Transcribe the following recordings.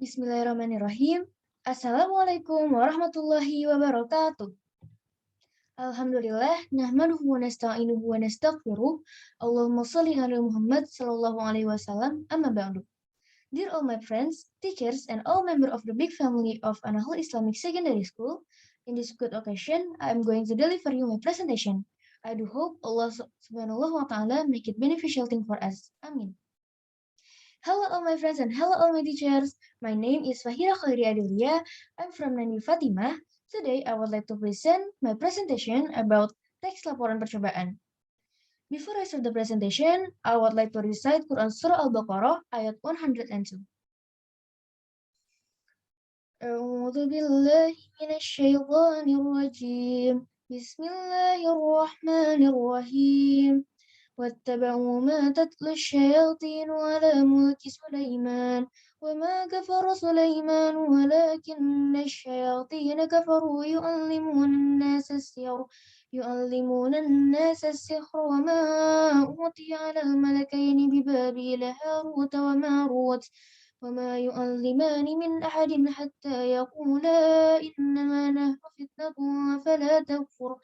Bismillahirrahmanirrahim. Assalamualaikum warahmatullahi wabarakatuh. Alhamdulillah, nahmaduhu wa nasta'inuhu wa nastaghfiruh. Allahumma shalli ala Muhammad sallallahu alaihi wasallam. Amma ba'du. Dear all my friends, teachers, and all members of the big family of An-Nahl Islamic Secondary School, in this good occasion, I am going to deliver you my presentation. I do hope Allah subhanahu wa ta'ala make it beneficial thing for us. Amin. Hello all my friends and hello all my teachers. My name is Fahira Khairi Adelia. I'm from Nani Fatimah. Today I would like to present my presentation about teks laporan percobaan. Before I start the presentation, I would like to recite Quran Surah Al-Baqarah ayat 102. أعوذ بالله من الشيطان الرجيم. بسم الله الرحمن الرحيم. واتبعوا ما تتلو الشياطين على ملك سليمان وما كفر سليمان ولكن الشياطين كفروا يعلمون الناس السحر وما أوتي على الملكين ببابل هاروت وماروت وما يعلمان من أحد حتى يقولا إنما نحن فتنة فلا تكفر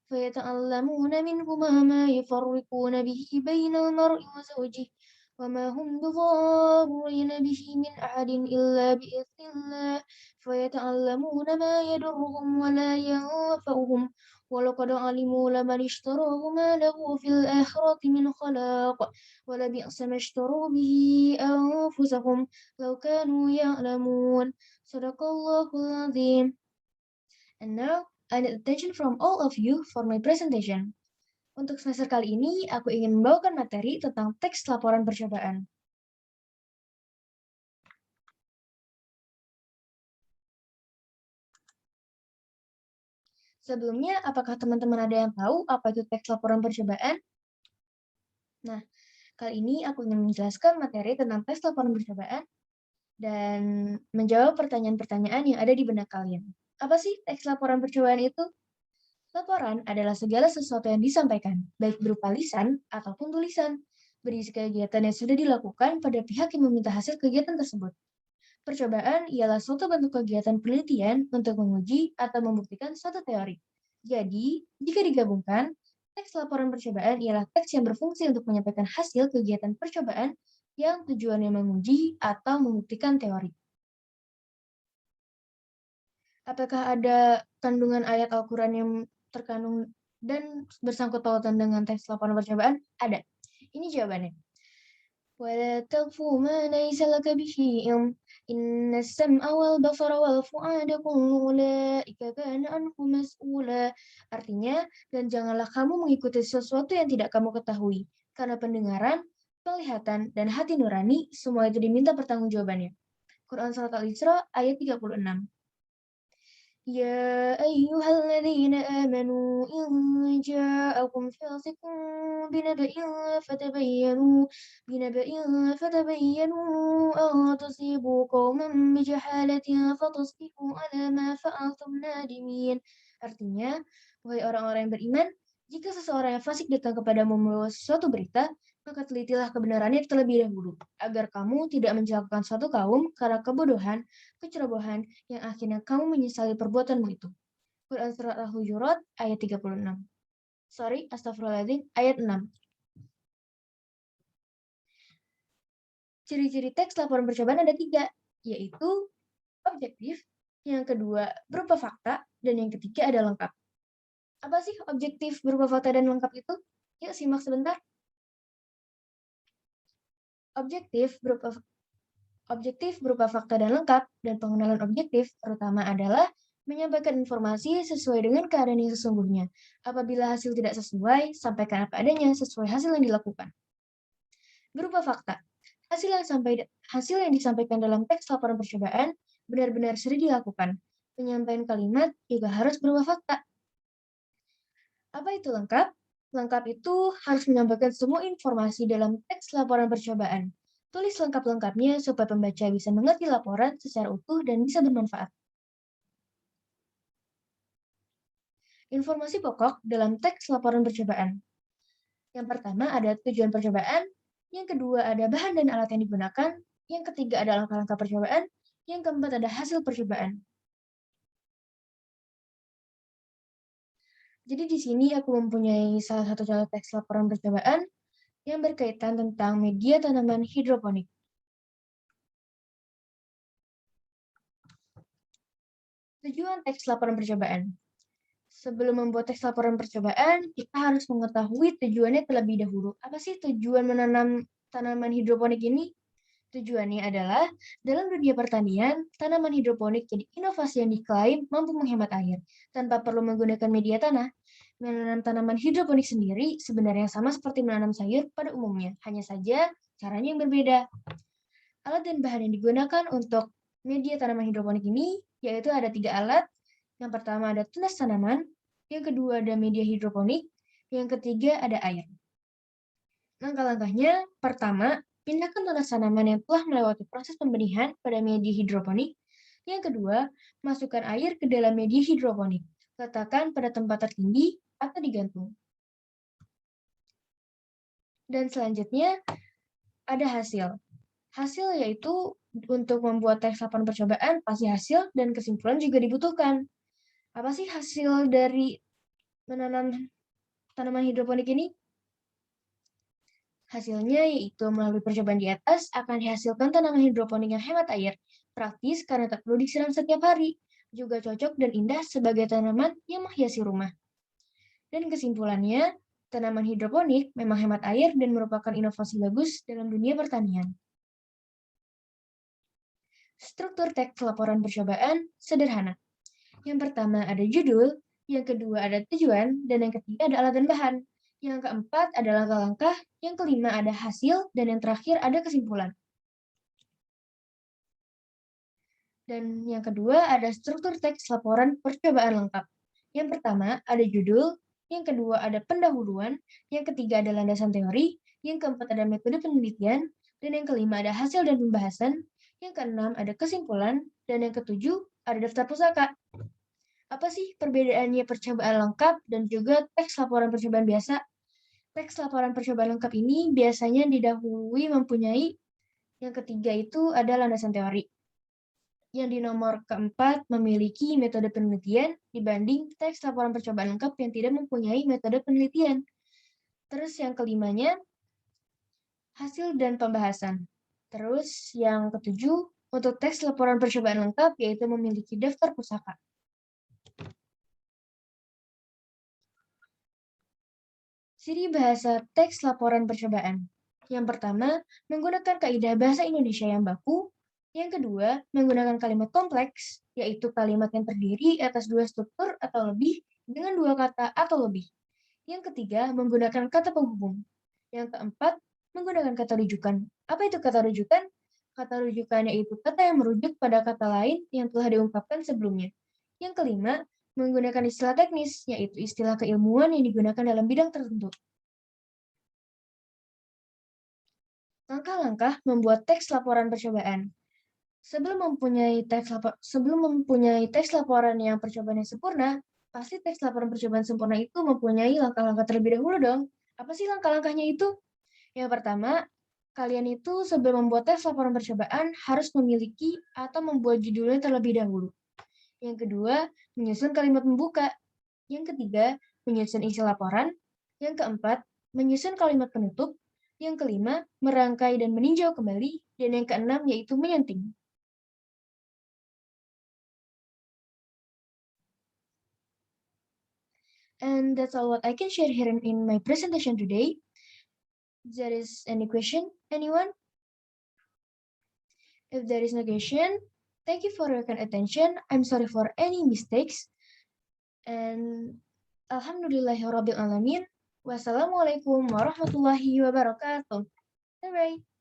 فيتعلمون منهما ما يفرقون به بين المرء وزوجه وما هم بضارين به من أحد إلا بإذن الله فيتعلمون ما يضرهم ولا ينفعهم ولقد علموا لمن اشتراه ما له في الآخرة من خلاق ولبئس ما اشتروا به أنفسهم لو كانوا يعلمون صدق الله العظيم. And now I need attention from all of you for my presentation. Untuk semester kali ini, aku ingin membawakan materi tentang teks laporan percobaan. Sebelumnya, apakah teman-teman ada yang tahu apa itu teks laporan percobaan? Nah, kali ini aku ingin menjelaskan materi tentang teks laporan percobaan dan menjawab pertanyaan-pertanyaan yang ada di benak kalian. Apa sih teks laporan percobaan itu? Laporan adalah segala sesuatu yang disampaikan, baik berupa lisan ataupun tulisan, berisi kegiatan yang sudah dilakukan pada pihak yang meminta hasil kegiatan tersebut. Percobaan ialah suatu bentuk kegiatan penelitian untuk menguji atau membuktikan suatu teori. Jadi, jika digabungkan, teks laporan percobaan ialah teks yang berfungsi untuk menyampaikan hasil kegiatan percobaan yang tujuannya menguji atau membuktikan teori. Apakah ada kandungan ayat Al-Quran yang terkandung dan bersangkut pautan dengan teks laporan percobaan? Ada. Ini jawabannya. ولا تقف ما ليس لك به علم إن السمع والبصر والفؤاد كل أولئك كان عنه مسؤولا. Artinya, dan janganlah kamu mengikuti sesuatu yang tidak kamu ketahui, karena pendengaran, penglihatan, dan hati nurani, semua itu diminta pertanggungjawabannya. Quran Surat Al-Isra ayat 36. يا أيها الذين آمنوا إن جاءكم فاسق بنبأ فتبينوا أن تصيبوا قوما بجهالة فتصبحوا على ما فعلتم نادمين. Artinya, wahai orang-orang yang beriman, jika seseorang yang fasik datang kepadamu membawa suatu berita, maka telitilah kebenarannya terlebih dahulu, agar kamu tidak mencelakakan suatu kaum karena kebodohan, kecerobohan, yang akhirnya kamu menyesali perbuatanmu itu. Quran Surat Al-Hujurat ayat 36. Astagfirullahaladzim, ayat 6. Ciri-ciri teks laporan percobaan ada 3, yaitu objektif, yang kedua berupa fakta, dan yang ketiga ada lengkap. Apa sih objektif berupa fakta dan lengkap itu? Yuk simak sebentar. Objektif berupa fakta dan lengkap, dan pengenalan objektif terutama adalah menyampaikan informasi sesuai dengan keadaan yang sesungguhnya. Apabila hasil tidak sesuai, sampaikan apa adanya sesuai hasil yang dilakukan. Berupa fakta, hasil yang disampaikan dalam teks laporan percobaan benar-benar sudah dilakukan. Penyampaian kalimat juga harus berupa fakta. Apa itu lengkap? Lengkap itu harus menyampaikan semua informasi dalam teks laporan percobaan. Tulis lengkap-lengkapnya supaya pembaca bisa mengerti laporan secara utuh dan bisa bermanfaat. Informasi pokok dalam teks laporan percobaan. Yang pertama ada tujuan percobaan, yang kedua ada bahan dan alat yang digunakan, yang ketiga ada langkah-langkah percobaan, Yang keempat ada hasil percobaan. Jadi di sini aku mempunyai salah satu contoh teks laporan percobaan yang berkaitan tentang media tanaman hidroponik. Tujuan teks laporan percobaan. Sebelum membuat teks laporan percobaan, kita harus mengetahui tujuannya terlebih dahulu. Apa sih tujuan menanam tanaman hidroponik ini? Tujuannya adalah, dalam dunia pertanian, tanaman hidroponik jadi inovasi yang diklaim mampu menghemat air, tanpa perlu menggunakan media tanah. Menanam tanaman hidroponik sendiri sebenarnya sama seperti menanam sayur pada umumnya, hanya saja caranya yang berbeda. Alat dan bahan yang digunakan untuk media tanaman hidroponik ini, yaitu ada 3 alat. Yang pertama ada tunas tanaman, yang kedua ada media hidroponik, yang ketiga ada air. Langkah-langkahnya, pertama, pindahkan tunas tanaman yang telah melewati proses pembenihan pada media hidroponik. Yang kedua, masukkan air ke dalam media hidroponik. Letakkan pada tempat tertinggi atau digantung. Dan selanjutnya, ada hasil. Hasil yaitu untuk membuat teks laporan percobaan, pasti hasil dan kesimpulan juga dibutuhkan. Apa sih hasil dari menanam tanaman hidroponik ini? Hasilnya yaitu melalui percobaan di atas akan dihasilkan tanaman hidroponik yang hemat air, praktis karena tak perlu disiram setiap hari, juga cocok dan indah sebagai tanaman yang menghiasi rumah. Dan kesimpulannya, tanaman hidroponik memang hemat air dan merupakan inovasi bagus dalam dunia pertanian. Struktur teks laporan percobaan sederhana. Yang pertama ada judul, yang kedua ada tujuan, dan yang ketiga ada alat dan bahan. Yang keempat ada langkah-langkah, yang kelima ada hasil, dan yang terakhir ada kesimpulan. Dan yang kedua ada struktur teks laporan percobaan lengkap. Yang pertama ada judul, yang kedua ada pendahuluan, yang ketiga ada landasan teori, yang keempat ada metode penelitian, dan yang kelima ada hasil dan pembahasan, yang keenam ada kesimpulan, dan yang ketujuh ada daftar pusaka. Apa sih perbedaannya percobaan lengkap dan juga teks laporan percobaan biasa? Teks laporan percobaan lengkap ini biasanya didahului mempunyai yang ketiga itu ada landasan teori. Yang di nomor keempat memiliki metode penelitian dibanding teks laporan percobaan lengkap yang tidak mempunyai metode penelitian. Terus yang kelimanya hasil dan pembahasan. Terus yang ketujuh untuk teks laporan percobaan lengkap yaitu memiliki daftar pusaka. Ciri bahasa teks laporan percobaan. Yang pertama, menggunakan kaidah bahasa Indonesia yang baku. Yang kedua, menggunakan kalimat kompleks, yaitu kalimat yang terdiri atas 2 struktur atau lebih dengan 2 kata atau lebih. Yang ketiga, menggunakan kata penghubung. Yang keempat, menggunakan kata rujukan. Apa itu kata rujukan? Kata rujukan yaitu kata yang merujuk pada kata lain yang telah diungkapkan sebelumnya. Yang kelima, menggunakan istilah teknis, yaitu istilah keilmuan yang digunakan dalam bidang tertentu. Langkah-langkah membuat teks laporan percobaan. Sebelum mempunyai teks laporan yang percobaannya sempurna, pasti teks laporan percobaan sempurna itu mempunyai langkah-langkah terlebih dahulu dong. Apa sih langkah-langkahnya itu? Yang pertama, kalian itu sebelum membuat teks laporan percobaan harus memiliki atau membuat judulnya terlebih dahulu. Yang kedua, menyusun kalimat pembuka. Yang ketiga, menyusun isi laporan. Yang keempat, menyusun kalimat penutup. Yang kelima, merangkai dan meninjau kembali. Dan yang keenam, yaitu menyunting. And that's all what I can share here in my presentation today. There is any question, anyone? If there is no question, thank you for your kind attention. I'm sorry for any mistakes. And alhamdulillahirabbil alamin. Wassalamualaikum warahmatullahi wabarakatuh. Bye bye.